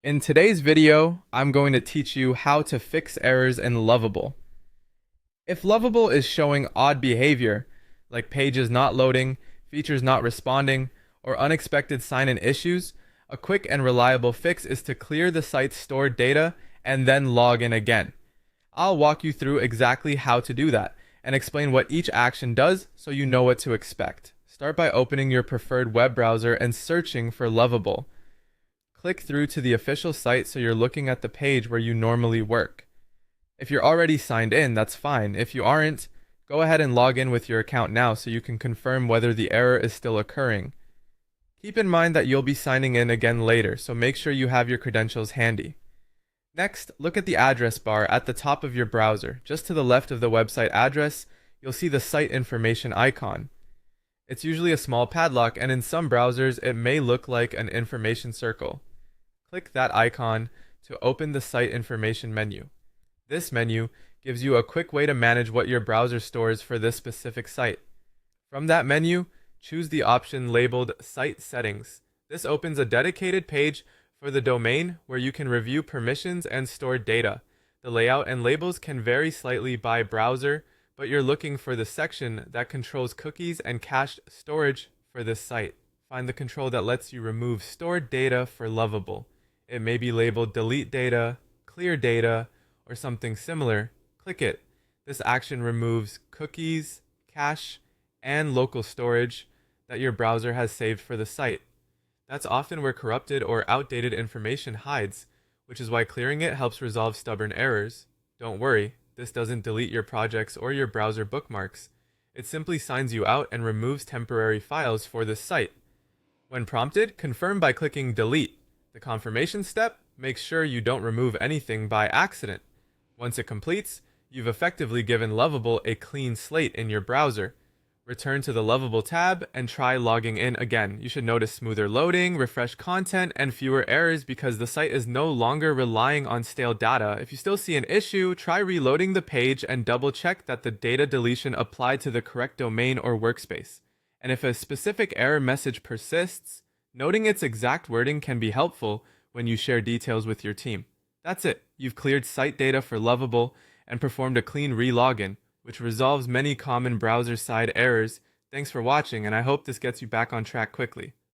In today's video, I'm going to teach you how to fix errors in Lovable. If Lovable is showing odd behavior, like pages not loading, features not responding, or unexpected sign-in issues, a quick and reliable fix is to clear the site's stored data and then log in again. I'll walk you through exactly how to do that and explain what each action does so you know what to expect. Start by opening your preferred web browser and searching for Lovable. Click through to the official site so you're looking at the page where you normally work. If you're already signed in, that's fine. If you aren't, go ahead and log in with your account now so you can confirm whether the error is still occurring. Keep in mind that you'll be signing in again later, so make sure you have your credentials handy. Next, look at the address bar at the top of your browser. Just to the left of the website address, you'll see the site information icon. It's usually a small padlock, and in some browsers, it may look like an information circle. Click that icon to open the Site Information menu. This menu gives you a quick way to manage what your browser stores for this specific site. From that menu, choose the option labeled Site Settings. This opens a dedicated page for the domain where you can review permissions and store data. The layout and labels can vary slightly by browser, but you're looking for the section that controls cookies and cached storage for this site. Find the control that lets you remove stored data for Lovable. It may be labeled Delete Data, Clear Data, or something similar. Click it. This action removes cookies, cache, and local storage that your browser has saved for the site. That's often where corrupted or outdated information hides, which is why clearing it helps resolve stubborn errors. Don't worry, this doesn't delete your projects or your browser bookmarks. It simply signs you out and removes temporary files for this site. When prompted, confirm by clicking Delete. The confirmation step makes sure you don't remove anything by accident. Once it completes, you've effectively given Lovable a clean slate in your browser. Return to the Lovable tab and try logging in again. You should notice smoother loading, refreshed content, and fewer errors because the site is no longer relying on stale data. If you still see an issue, try reloading the page and double check that the data deletion applied to the correct domain or workspace. And if a specific error message persists, noting its exact wording can be helpful when you share details with your team. That's it. You've cleared site data for Lovable and performed a clean re-login, which resolves many common browser-side errors. Thanks for watching, and I hope this gets you back on track quickly.